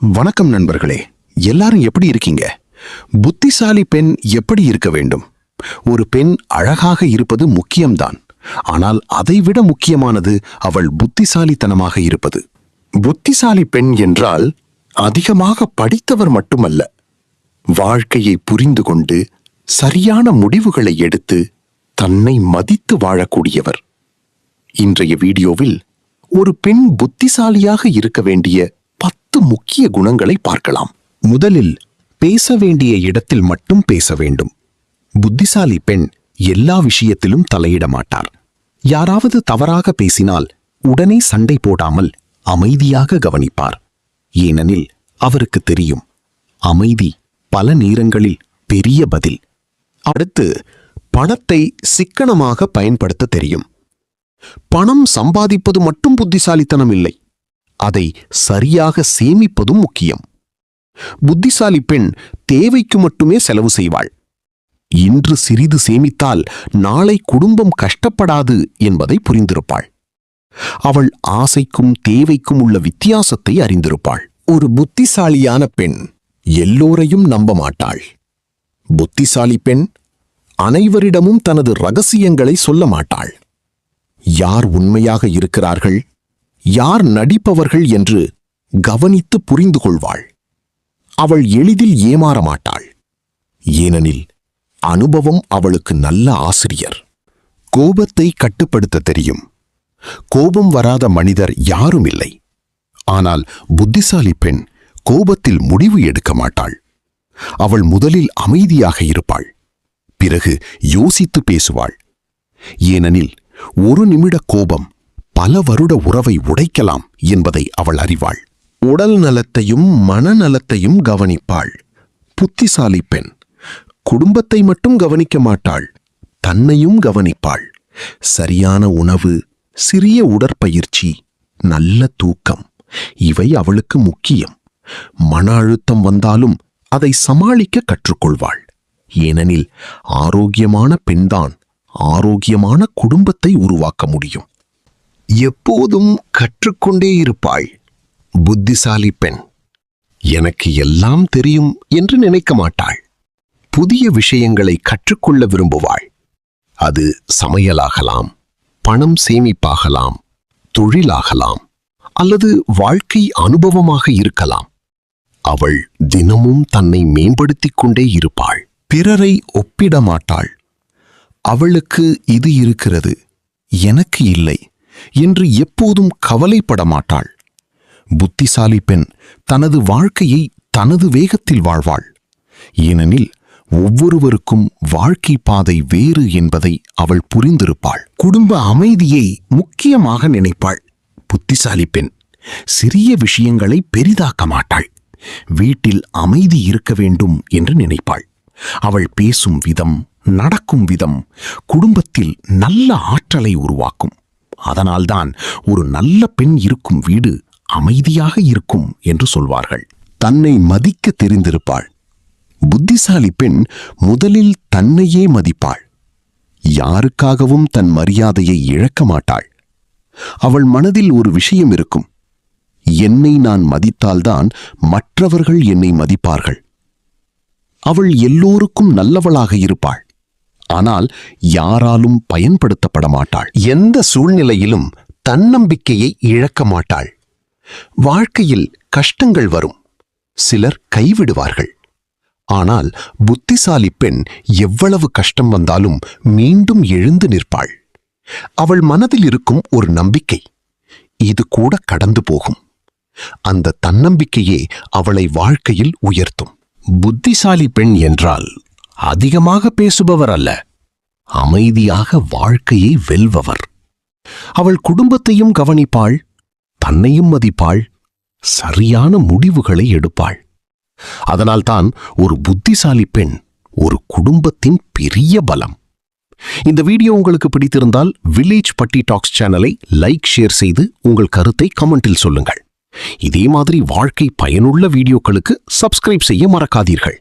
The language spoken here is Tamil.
வணக்கம் நண்பர்களே, எல்லாரும் எப்படி இருக்கீங்க? புத்திசாலி பெண் எப்படி இருக்க வேண்டும்? ஒரு பெண் அழகாக இருப்பது முக்கியம்தான். ஆனால் அதைவிட முக்கியமானது அவள் புத்திசாலித்தனமாக இருப்பது. புத்திசாலி பெண் என்றால் அதிகமாக படித்தவர் மட்டுமல்ல, வாழ்க்கையை புரிந்து கொண்டு சரியான முடிவுகளை எடுத்து தன்னை மதித்து வாழக்கூடியவர். இன்றைய வீடியோவில் ஒரு பெண் புத்திசாலியாக இருக்க வேண்டிய 10 முக்கிய குணங்களை பார்க்கலாம். முதலில், பேச வேண்டிய இடத்தில் மட்டும் பேச வேண்டும். புத்திசாலி பெண் எல்லா விஷயத்திலும் தலையிட மாட்டார். யாராவது தவறாக பேசினால் உடனே சண்டை போடாமல் அமைதியாக கவனிப்பார். ஏனெனில் அவருக்கு தெரியும், அமைதி பல நேரங்களில் பெரிய பதில். அடுத்து, பணத்தை சிக்கனமாக பயன்படுத்த தெரியும். பணம் சம்பாதிப்பது மட்டும் புத்திசாலித்தனம் இல்லை, அதை சரியாக சேமிப்பதும் முக்கியம். புத்திசாலி பெண் தேவைக்கு மட்டுமே செலவு செய்வாள். இன்று சிறிது சேமித்தால் நாளை குடும்பம் கஷ்டப்படாது என்பதை புரிந்திருப்பாள். அவள் ஆசைக்கும் தேவைக்கும் உள்ள வித்தியாசத்தை அறிந்திருப்பாள். ஒரு புத்திசாலியான பெண் எல்லோரையும் நம்ப மாட்டாள். புத்திசாலி பெண் அனைவரிடமும் தனது ரகசியங்களை சொல்ல மாட்டாள். யார் உண்மையாக இருக்கிறார்கள், யார் நடிப்பவர்கள் என்று கவனித்து புரிந்து கொள்வாள். அவள் எளிதில் ஏமாற மாட்டாள். ஏனெனில் அனுபவம் அவளுக்கு நல்ல ஆசிரியர். கோபத்தை கட்டுப்படுத்த தெரியும். கோபம் வராத மனிதர் யாரும் இல்லை. ஆனால் புத்திசாலி பெண் கோபத்தில் முடிவு எடுக்க மாட்டாள். அவள் முதலில் அமைதியாக இருப்பாள், பிறகு யோசித்து பேசுவாள். ஏனெனில் ஒரு நிமிட கோபம் பல வருட உறவை உடைக்கலாம் என்பதை அவள் அறிவாள். உடல் நலத்தையும் மனநலத்தையும் கவனிப்பாள். புத்திசாலி பெண் குடும்பத்தை மட்டும் கவனிக்க மாட்டாள், தன்னையும் கவனிப்பாள். சரியான உணவு, சிறிய உடற்பயிற்சி, நல்ல தூக்கம், இவை அவளுக்கு முக்கியம். மன அழுத்தம் வந்தாலும் அதை சமாளிக்க கற்றுக்கொள்வாள். ஏனெனில் ஆரோக்கியமான பெண்தான் ஆரோக்கியமான குடும்பத்தை உருவாக்க முடியும். எப்போதும் கற்றுக்கொண்டே இருப்பாள். புத்திசாலி பெண் எனக்கு எல்லாம் தெரியும் என்று நினைக்க மாட்டாள். புதிய விஷயங்களை கற்றுக்கொள்ள விரும்புவாள். அது சமையலாகலாம், பணம் சேமிப்பாகலாம், தொழிலாகலாம், அல்லது வாழ்க்கை அனுபவமாக இருக்கலாம். அவள் தினமும் தன்னை மேம்படுத்திக் கொண்டே இருப்பாள். பிறரை ஒப்பிட மாட்டாள். அவளுக்கு இது இருக்கிறது, எனக்கு இல்லை என்று எப்போதும் கவலைப்பட மாட்டாள். புத்திசாலி பெண் தனது வாழ்க்கையை தனது வேகத்தில் வாழ்வாள். ஏனெனில் ஒவ்வொருவருக்கும் வாழ்க்கை பாதை வேறு என்பதை அவள் புரிந்திருப்பாள். குடும்ப அமைதியை முக்கியமாக நினைப்பாள். புத்திசாலி பெண் சிறிய விஷயங்களை பெரிதாக்க மாட்டாள். வீட்டில் அமைதி இருக்க வேண்டும் என்று நினைப்பாள். அவள் பேசும் விதம், நடக்கும் விதம் குடும்பத்தில் நல்ல ஆற்றலை உருவாக்கும். அதனால்தான் ஒரு நல்ல பெண் இருக்கும் வீடு அமைதியாக இருக்கும் என்று சொல்வார்கள். தன்னை மதிக்க தெரிந்திருப்பாள். புத்திசாலி பெண் முதலில் தன்னையே மதிப்பாள். யாருக்காகவும் தன் மரியாதையை இழக்க மாட்டாள். அவள் மனதில் ஒரு விஷயம் இருக்கும், என்னை நான் மதித்தால்தான் மற்றவர்கள் என்னை மதிப்பார்கள். அவள் எல்லோருக்கும் நல்லவளாக இருப்பாள். ஆனால் யாராலும் பயன்படுத்தப்பட மாட்டாள். எந்த சூழ்நிலையிலும் தன்னம்பிக்கையை இழக்க மாட்டாள். வாழ்க்கையில் கஷ்டங்கள் வரும், சிலர் கைவிடுவார்கள். ஆனால் புத்திசாலி பெண் எவ்வளவு கஷ்டம் வந்தாலும் மீண்டும் எழுந்து நிற்பாள். அவள் மனதில் இருக்கும் ஒரு நம்பிக்கை, இது கூட கடந்து போகும். அந்த தன்னம்பிக்கையே அவளை வாழ்க்கையில் உயர்த்தும். புத்திசாலி பெண் என்றால் அதிகமாக பேசுபவர் அல்ல, அமைதியாக வாழ்க்கையை வெல்பவர். அவள் குடும்பத்தையும் கவனிப்பாள், தன்னையும் மதிப்பாள், சரியான முடிவுகளை எடுப்பாள். அதனால்தான் ஒரு புத்திசாலி பெண் ஒரு குடும்பத்தின் பெரிய பலம். இந்த வீடியோ உங்களுக்கு பிடித்திருந்தால் வில்லேஜ் பட்டி டாக்ஸ் சேனலை லைக், ஷேர் செய்து உங்கள் கருத்தை கமெண்டில் சொல்லுங்கள். இதே மாதிரி வாழ்க்கை பயனுள்ள வீடியோக்களுக்கு சப்ஸ்கிரைப் செய்ய மறக்காதீர்கள்.